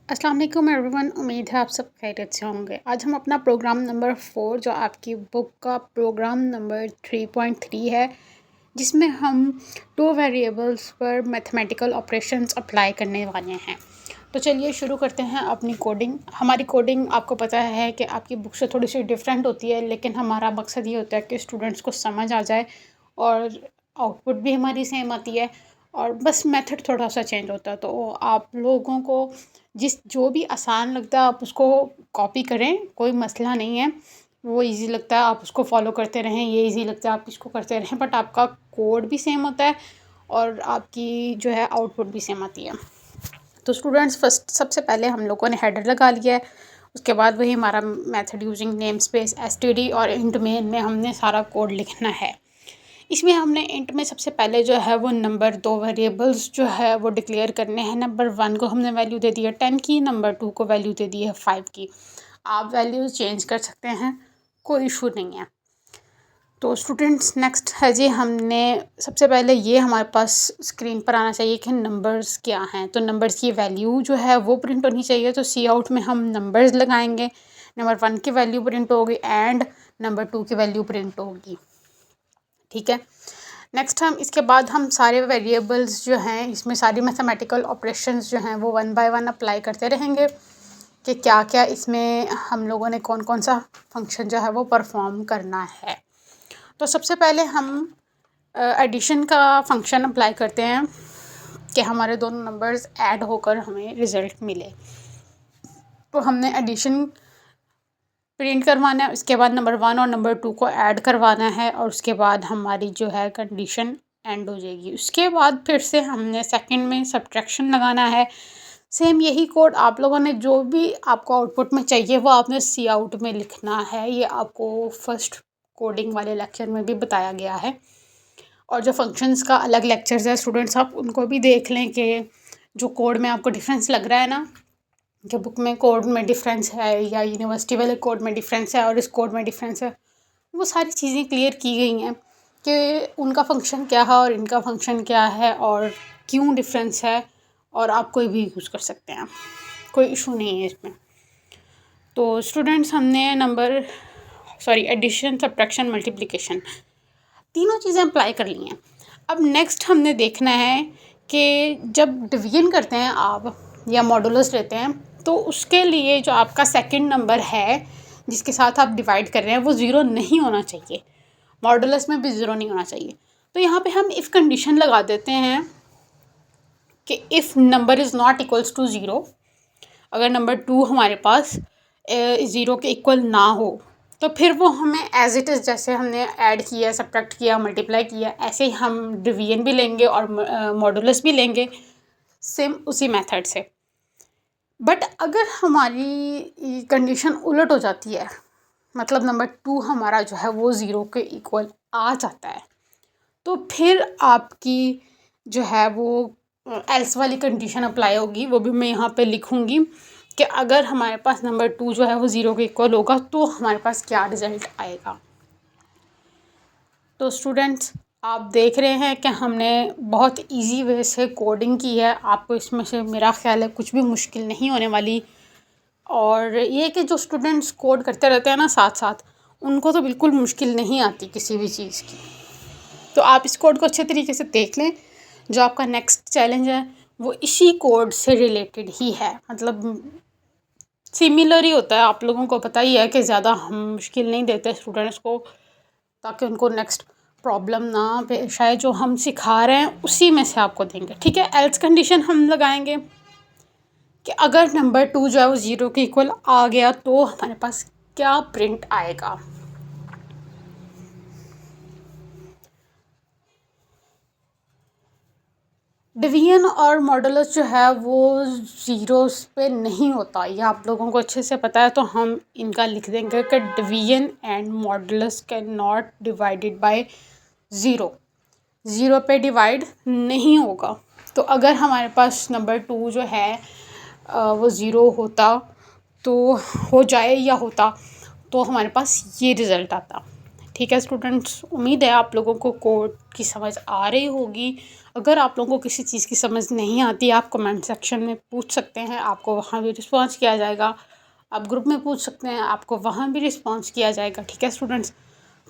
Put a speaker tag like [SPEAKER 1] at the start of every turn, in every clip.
[SPEAKER 1] अस्सलाम वालेकुम एवरीवन। उम्मीद है आप सब खैरियत से होंगे। आज हम अपना प्रोग्राम नंबर 4 जो आपकी बुक का प्रोग्राम नंबर 3.3 है, जिसमें हम 2 वेरिएबल्स पर मैथमेटिकल ऑपरेशंस अप्लाई करने वाले हैं। तो चलिए शुरू करते हैं अपनी कोडिंग। हमारी कोडिंग आपको पता है कि आपकी बुक से थोड़ी सी डिफरेंट होती है, लेकिन हमारा मकसद ये होता है कि स्टूडेंट्स को समझ आ जाए और आउटपुट भी हमारी सेम आती है, और बस मेथड थोड़ा सा चेंज होता है। तो आप लोगों को जो भी आसान लगता है आप उसको कॉपी करें, कोई मसला नहीं है। वो इजी लगता है आप उसको फॉलो करते रहें, ये इजी लगता है आप इसको करते रहें, बट आपका कोड भी सेम होता है और आपकी जो है आउटपुट भी सेम आती है। तो स्टूडेंट्स, फर्स्ट सबसे पहले हम लोगों ने हेडर लगा लिया है। उसके बाद वही हमारा method using name space std और इंट मेन में हमने सारा कोड लिखना है। इसमें हमने इंट में सबसे पहले जो है वो नंबर 2 वेरिएबल्स जो है वो डिक्लेयर करने हैं। नंबर 1 को हमने वैल्यू दे दी है 10 की, नंबर 2 को वैल्यू दे दी है 5 की। आप वैल्यूज़ चेंज कर सकते हैं, कोई इशू नहीं है। तो स्टूडेंट्स, नेक्स्ट है जी, हमने सबसे पहले ये हमारे पास स्क्रीन पर आना चाहिए कि नंबर्स क्या हैं। तो नंबर्स की वैल्यू जो है वो प्रिंट होनी चाहिए। तो सी आउट में हम नंबर्स लगाएंगे, नंबर 1 की वैल्यू प्रिंट होगी एंड नंबर 2 की वैल्यू प्रिंट होगी। ठीक है। नेक्स्ट हम इसके बाद हम सारे वेरिएबल्स जो हैं, इसमें सारी मैथमेटिकल ऑपरेशंस जो हैं वो 1 बाय 1 अप्लाई करते रहेंगे कि क्या क्या इसमें हम लोगों ने कौन कौन सा फंक्शन जो है वो परफॉर्म करना है। तो सबसे पहले हम एडिशन का फंक्शन अप्लाई करते हैं कि हमारे दोनों नंबर्स ऐड होकर हमें रिज़ल्ट मिले। तो हमने एडिशन प्रिंट करवाना है, उसके बाद नंबर 1 और नंबर 2 को ऐड करवाना है, और उसके बाद हमारी जो है कंडीशन एंड हो जाएगी। उसके बाद फिर से हमने सेकंड में सब्ट्रैक्शन लगाना है। सेम यही कोड आप लोगों ने जो भी आपको आउटपुट में चाहिए वो आपने सी आउट में लिखना है। ये आपको फर्स्ट कोडिंग वाले लेक्चर में भी बताया गया है, और जो फंक्शंस का अलग लेक्चर्स है स्टूडेंट्स, आप उनको भी देख लें कि जो कोड में आपको डिफरेंस लग रहा है ना, कि बुक में कोड में डिफरेंस है या यूनिवर्सिटी वाले कोड में डिफरेंस है और इस कोड में डिफरेंस है, वो सारी चीज़ें क्लियर की गई हैं कि उनका फंक्शन क्या है और इनका फंक्शन क्या है और क्यों डिफरेंस है, और आप कोई भी यूज़ कर सकते हैं, कोई इशू नहीं है इसमें। तो स्टूडेंट्स, हमने एडिशन, सब्ट्रैक्शन, मल्टीप्लिकेशन तीनों चीज़ें अप्लाई कर ली हैं। अब नेक्स्ट हमने देखना है कि जब डिवीजन करते हैं आप या मॉडुलस लेते हैं, तो उसके लिए जो आपका सेकंड नंबर है जिसके साथ आप डिवाइड कर रहे हैं वो ज़ीरो नहीं होना चाहिए। मॉडुलस में भी ज़ीरो नहीं होना चाहिए। तो यहाँ पे हम इफ़ कंडीशन लगा देते हैं कि if number is not equals to zero, अगर नंबर 2 हमारे पास ज़ीरो के इक्वल ना हो, तो फिर वो हमें एज़ इट इज़, जैसे हमने ऐड किया, सब्ट्रैक्ट किया, मल्टीप्लाई किया, ऐसे ही हम डिवीजन भी लेंगे और मॉडुलस भी लेंगे, सेम उसी मेथड से। बट अगर हमारी कंडीशन उलट हो जाती है, मतलब नंबर 2 हमारा जो है वो ज़ीरो के इक्वल आ जाता है, तो फिर आपकी जो है वो एल्स वाली कंडीशन अप्लाई होगी। वो भी मैं यहाँ पे लिखूँगी कि अगर हमारे पास नंबर 2 जो है वो ज़ीरो के इक्वल होगा तो हमारे पास क्या रिज़ल्ट आएगा। तो स्टूडेंट्स, आप देख रहे हैं कि हमने बहुत इजी वे से कोडिंग की है। आपको इसमें से मेरा ख्याल है कुछ भी मुश्किल नहीं होने वाली। और ये कि जो स्टूडेंट्स कोड करते रहते हैं ना साथ साथ, उनको तो बिल्कुल मुश्किल नहीं आती किसी भी चीज़ की। तो आप इस कोड को अच्छे तरीके से देख लें। जो आपका नेक्स्ट चैलेंज है वो इसी कोड से रिलेटेड ही है, मतलब सिमिलर ही होता है। आप लोगों को पता ही है कि ज़्यादा हम मुश्किल नहीं देते स्टूडेंट्स को, ताकि उनको नेक्स्ट प्रॉब्लम ना पेश आए। जो हम सिखा रहे हैं उसी में से आपको देंगे। ठीक है। एल्स कंडीशन हम लगाएंगे कि अगर नंबर 2 जो है वो ज़ीरो के इक्वल आ गया तो हमारे पास क्या प्रिंट आएगा। डिवीजन और मॉडुलस जो है वो ज़ीरोस पे नहीं होता, ये आप लोगों को अच्छे से पता है। तो हम इनका लिख देंगे कि division and modulus can not divided by zero, zero पे डिवाइड नहीं होगा। तो अगर हमारे पास नंबर 2 जो है वो ज़ीरो होता तो हो जाए या होता तो हमारे पास ये रिज़ल्ट आता। ठीक है स्टूडेंट्स, उम्मीद है आप लोगों को कोड की समझ आ रही होगी। अगर आप लोगों को किसी चीज़ की समझ नहीं आती आप कमेंट सेक्शन में पूछ सकते हैं, आपको वहाँ भी रिस्पॉन्स किया जाएगा। आप ग्रुप में पूछ सकते हैं, आपको वहाँ भी रिस्पॉन्स किया जाएगा। ठीक है स्टूडेंट्स,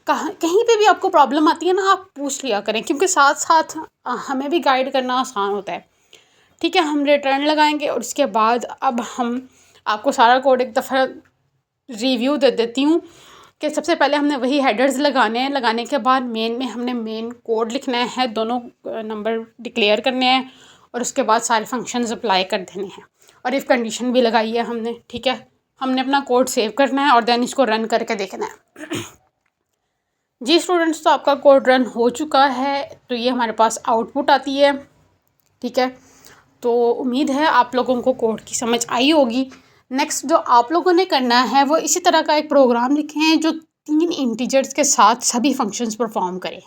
[SPEAKER 1] कहीं पे भी आपको प्रॉब्लम आती है ना, आप पूछ लिया करें, क्योंकि साथ साथ हमें भी गाइड करना आसान होता है। ठीक है, हम रिटर्न लगाएंगे और उसके बाद अब हम आपको सारा कोड एक दफ़ा रिव्यू दे देती हूँ कि सबसे पहले हमने वही हेडर्स लगाने हैं। लगाने के बाद मेन में हमने मेन कोड लिखना है, दोनों नंबर डिक्लेयर करने हैं और उसके बाद सारे फंक्शंस अप्लाई कर देने हैं और इफ़ कंडीशन भी लगाई है हमने। ठीक है, हमने अपना कोड सेव करना है और देन इसको रन करके देखना है। जी स्टूडेंट्स, तो आपका कोड रन हो चुका है, तो ये हमारे पास आउटपुट आती है। ठीक है, तो उम्मीद है आप लोगों को कोड की समझ आई होगी। नेक्स्ट जो आप लोगों ने करना है वो इसी तरह का एक प्रोग्राम लिखें जो 3 इंटीजर्स के साथ सभी फंक्शंस परफॉर्म करें।